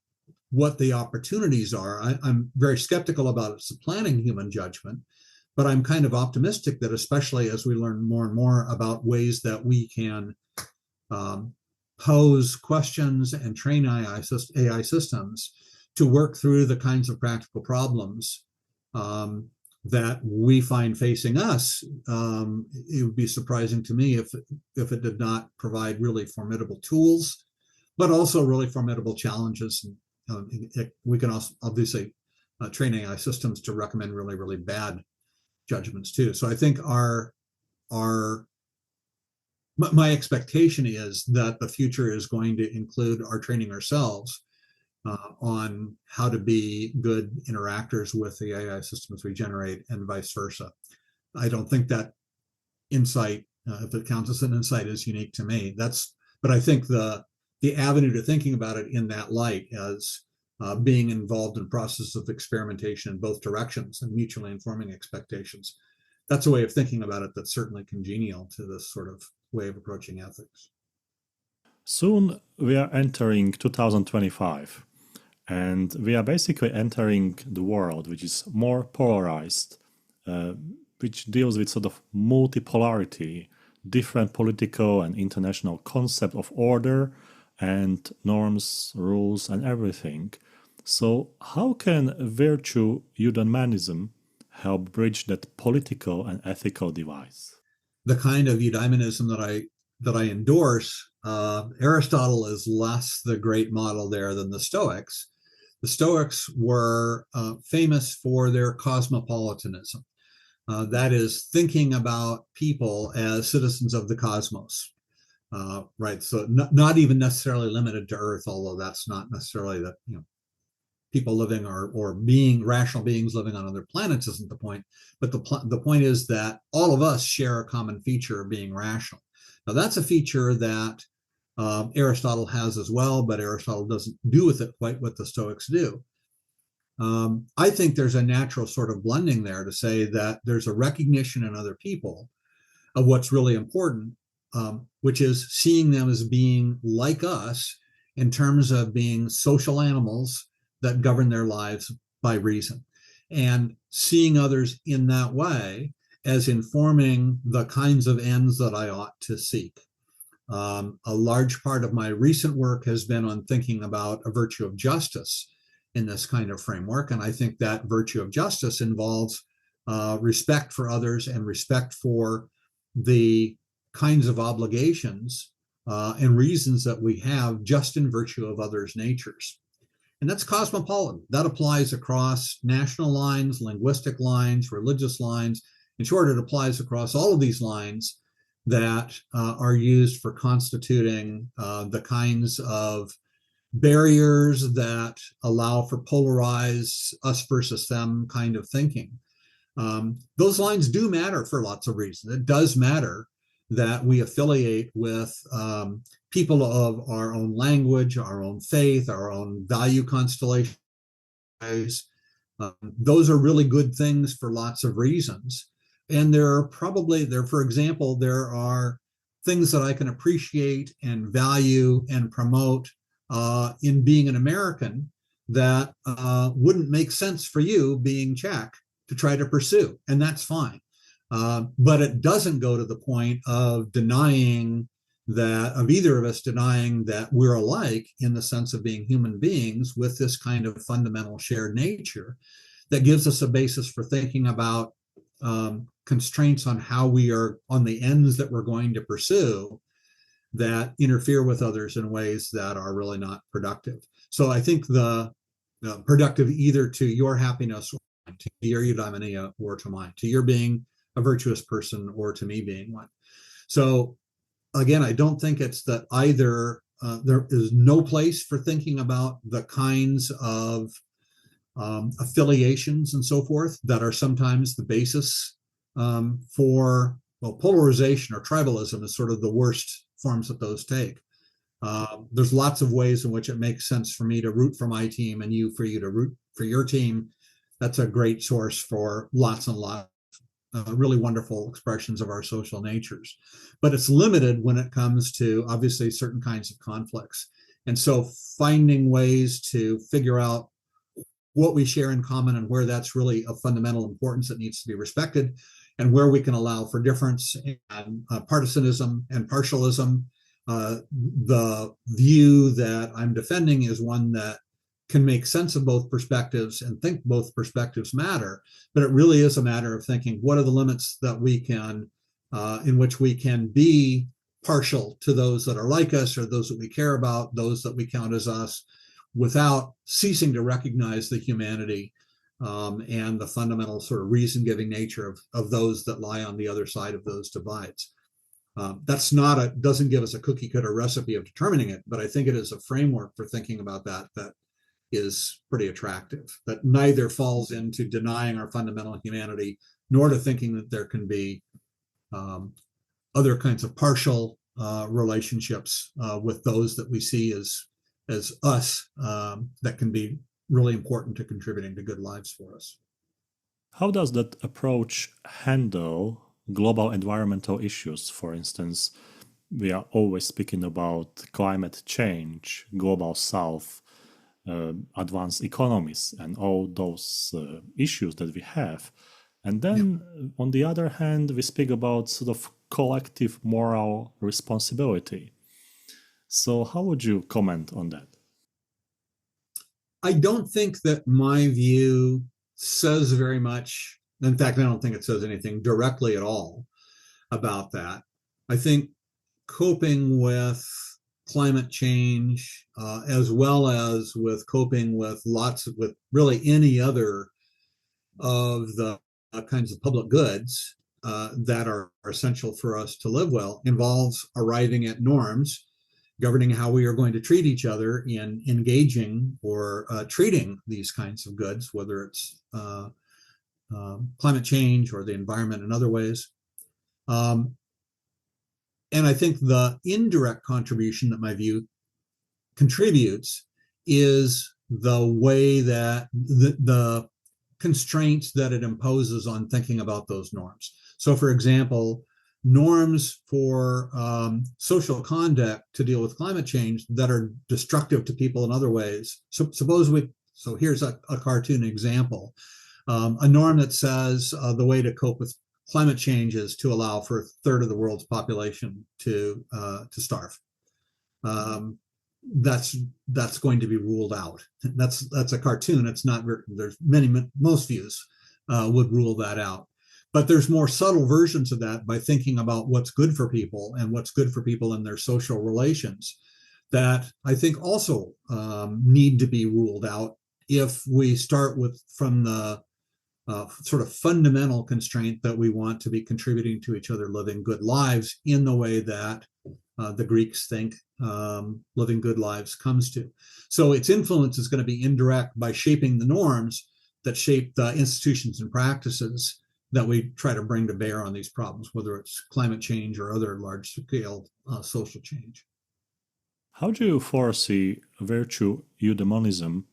what the opportunities are. I'm very skeptical about it supplanting human judgment, but I'm kind of optimistic that, especially as we learn more and more about ways that we can pose questions and train AI systems to work through the kinds of practical problems that we find facing us, it would be surprising to me if it did not provide really formidable tools, but also really formidable challenges. We can also obviously train AI systems to recommend really, really bad judgments too. So I think my expectation is that the future is going to include our training ourselves on how to be good interactors with the AI systems we generate, and vice versa. I don't think that insight, if it counts as an insight, is unique to me. But I think the avenue to thinking about it in that light as being involved in process of experimentation in both directions and mutually informing expectations, that's a way of thinking about it that's certainly congenial to this sort of way of approaching ethics. Soon we are entering 2025. And we are basically entering the world which is more polarized, which deals with sort of multipolarity, different political and international concept of order and norms, rules, and everything. So how can virtue eudaimonism help bridge that political and ethical divide? The kind of eudaimonism that I endorse, Aristotle is less the great model there than the Stoics. The Stoics were famous for their cosmopolitanism. That is, thinking about people as citizens of the cosmos, right? So not even necessarily limited to Earth, although that's not necessarily that, people living or being rational beings living on other planets isn't the point. But the point is that all of us share a common feature of being rational. Now, that's a feature that Aristotle has as well, but Aristotle doesn't do with it quite what the Stoics do. I think there's a natural sort of blending there to say that there's a recognition in other people of what's really important, which is seeing them as being like us in terms of being social animals that govern their lives by reason, and seeing others in that way as informing the kinds of ends that I ought to seek. A large part of my recent work has been on thinking about a virtue of justice in this kind of framework. And I think that virtue of justice involves respect for others and respect for the kinds of obligations and reasons that we have just in virtue of others' natures. And that's cosmopolitan. That applies across national lines, linguistic lines, religious lines. In short, it applies across all of these lines that are used for constituting the kinds of barriers that allow for polarized us versus them kind of thinking. Those lines do matter for lots of reasons. It does matter that we affiliate with people of our own language, our own faith, our own value constellations. Those are really good things for lots of reasons. And for example, there are things that I can appreciate and value and promote in being an American that wouldn't make sense for you being Czech to try to pursue. And that's fine. But it doesn't go to the point of either of us denying that we're alike in the sense of being human beings with this kind of fundamental shared nature that gives us a basis for thinking about constraints on how we are on the ends that we're going to pursue that interfere with others in ways that are really not productive. So I think the productive either to your happiness or to your eudaimonia or to mine, to your being a virtuous person or to me being one. So again, I don't think it's that either there is no place for thinking about the kinds of affiliations and so forth that are sometimes the basis for polarization or tribalism is sort of the worst forms that those take. There's lots of ways in which it makes sense for me to root for my team and for you to root for your team. That's a great source for lots and lots of really wonderful expressions of our social natures. But it's limited when it comes to obviously certain kinds of conflicts. And so finding ways to figure out what we share in common and where that's really of fundamental importance that needs to be respected, and where we can allow for difference and partisanism and partialism. The view that I'm defending is one that can make sense of both perspectives and think both perspectives matter. But it really is a matter of thinking, what are the limits that we can, in which we can be partial to those that are like us, or those that we care about, those that we count as us, without ceasing to recognize the humanity and the fundamental sort of reason-giving nature of those that lie on the other side of those divides. That's not a, doesn't give us a cookie cutter recipe of determining it, but I think it is a framework for thinking about that is pretty attractive, that neither falls into denying our fundamental humanity, nor to thinking that there can be other kinds of partial relationships with those that we see as us that can be really important to contributing to good lives for us. How does that approach handle global environmental issues? For instance, we are always speaking about climate change, global south, advanced economies, and all those issues that we have. And then, on the other hand, we speak about sort of collective moral responsibility. So how would you comment on that? I don't think that my view says very much. In fact, I don't think it says anything directly at all about that. I think coping with climate change, as well as with coping with with really any other of the kinds of public goods that are essential for us to live well, involves arriving at norms governing how we are going to treat each other in engaging or treating these kinds of goods, whether it's climate change or the environment in other ways. And I think the indirect contribution that my view contributes is the way that the constraints that it imposes on thinking about those norms. So, for example, norms for social conduct to deal with climate change that are destructive to people in other ways. So here's a cartoon example. A norm that says the way to cope with climate change is to allow for a third of the world's population to starve. That's going to be ruled out. That's a cartoon. It's not. There's most views would rule that out. But there's more subtle versions of that by thinking about what's good for people and what's good for people in their social relations that I think also need to be ruled out if we start from the sort of fundamental constraint that we want to be contributing to each other, living good lives in the way that the Greeks think living good lives comes to. So its influence is going to be indirect by shaping the norms that shape the institutions and practices that we try to bring to bear on these problems, whether it's climate change or other large-scale social change. How do you foresee virtue eudaimonism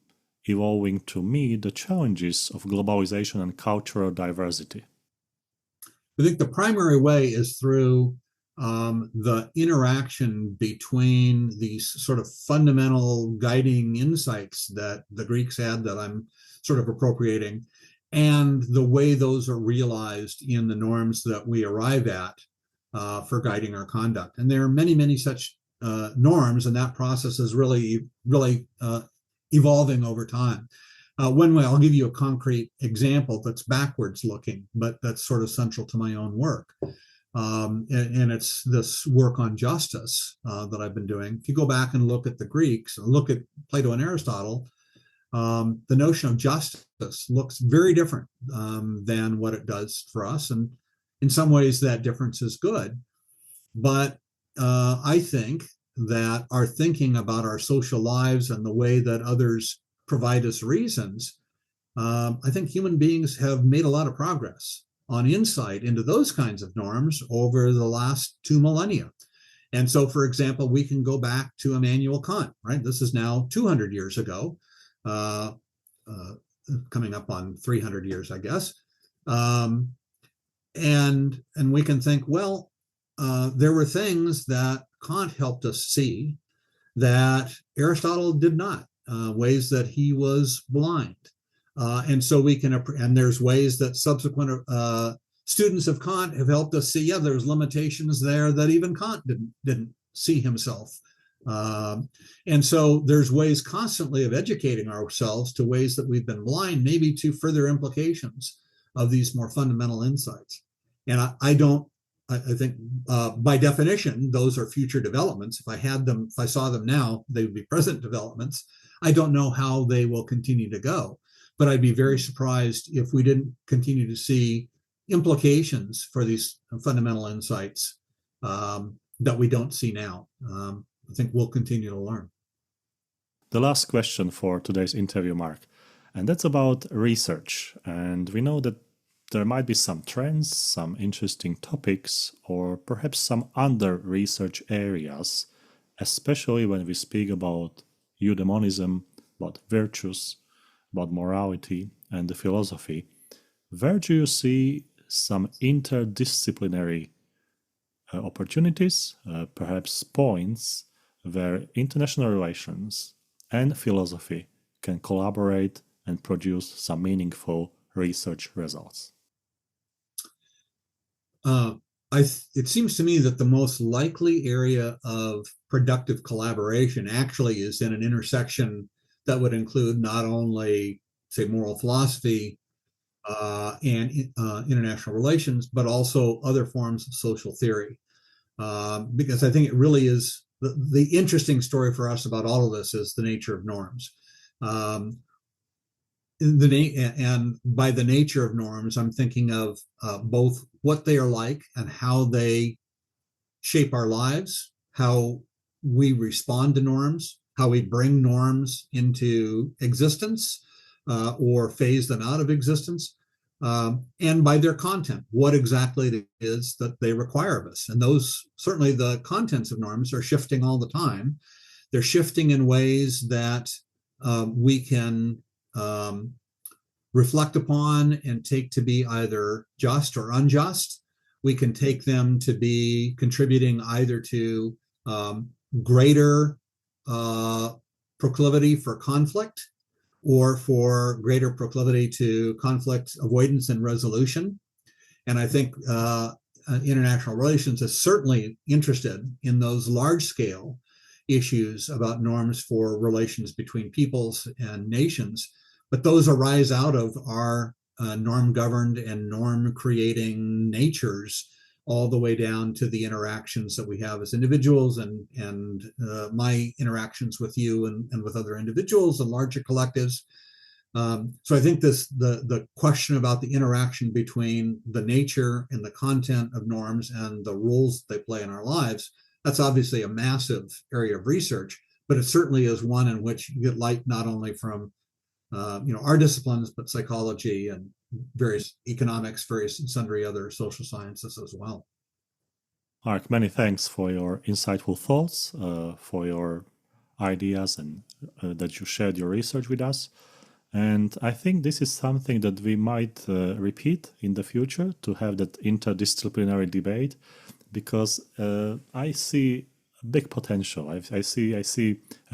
evolving to meet the challenges of globalization and cultural diversity? I think the primary way is through the interaction between these sort of fundamental guiding insights that the Greeks had that I'm sort of appropriating, and the way those are realized in the norms that we arrive at for guiding our conduct. And there are many, many such norms, and that process is really evolving over time. One way, I'll give you a concrete example that's backwards looking, but that's sort of central to my own work. And it's this work on justice that I've been doing. If you go back and look at the Greeks, look at Plato and Aristotle, the notion of justice looks very different than what it does for us. And in some ways, that difference is good. But I think that our thinking about our social lives and the way that others provide us reasons, I think human beings have made a lot of progress on insight into those kinds of norms over the last 2 millennia. And so, for example, we can go back to Immanuel Kant, right? This is now 200 years ago, coming up on 300 years, I guess. And we can think, well, there were things that Kant helped us see that Aristotle did not, ways that he was blind. And so we can, and there's ways that subsequent students of Kant have helped us see, yeah, there's limitations there that even Kant didn't see himself And so there's ways constantly of educating ourselves to ways that we've been blind, maybe to further implications of these more fundamental insights. And I think by definition, those are future developments. If I saw them now, they would be present developments. I don't know how they will continue to go, but I'd be very surprised if we didn't continue to see implications for these fundamental insights that we don't see now. I think we'll continue to learn. The last question for today's interview, Mark, and that's about research. And we know that there might be some trends, some interesting topics, or perhaps some under research areas, especially when we speak about eudaimonism, about virtues, about morality and the philosophy. Where do you see some interdisciplinary opportunities, perhaps points where international relations and philosophy can collaborate and produce some meaningful research results? It seems to me that the most likely area of productive collaboration actually is in an intersection that would include not only, say, moral philosophy and international relations, but also other forms of social theory. Because I think it really is the interesting story for us about all of this is the nature of norms. And by the nature of norms, I'm thinking of both what they are like and how they shape our lives, how we respond to norms, how we bring norms into existence or phase them out of existence, and by their content, what exactly it is that they require of us. And those, certainly the contents of norms are shifting all the time. They're shifting in ways that we can reflect upon and take to be either just or unjust. We can take them to be contributing either to greater proclivity for conflict or for greater proclivity to conflict avoidance and resolution. And I think international relations is certainly interested in those large-scale issues about norms for relations between peoples and nations. But those arise out of our norm-governed and norm-creating natures, all the way down to the interactions that we have as individuals and my interactions with you and with other individuals and larger collectives. So I think the question about the interaction between the nature and the content of norms and the roles they play in our lives, that's obviously a massive area of research, but it certainly is one in which you get light not only from our disciplines, but psychology and various economics, various and sundry other social sciences as well. Mark, many thanks for your insightful thoughts, for your ideas, and that you shared your research with us. And I think this is something that we might repeat in the future, to have that interdisciplinary debate, because I see a big potential. I see a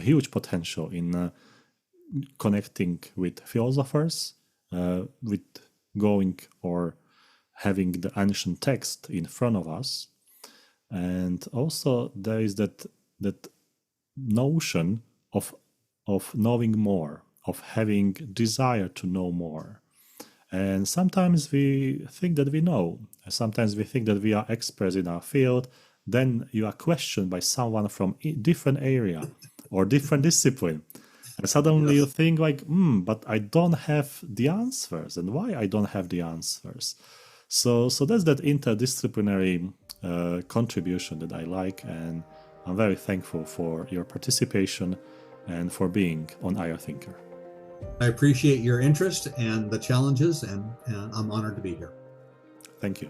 huge potential in connecting with philosophers, with going or having the ancient text in front of us. And also there is that notion of knowing more, of having desire to know more. And sometimes we think that we know. Sometimes we think that we are experts in our field. Then you are questioned by someone from a different area or different discipline. And suddenly you think like, but I don't have the answers. And why I don't have the answers? So that's that interdisciplinary contribution that I like. And I'm very thankful for your participation and for being on IR Thinker. I appreciate your interest and the challenges, and I'm honored to be here. Thank you.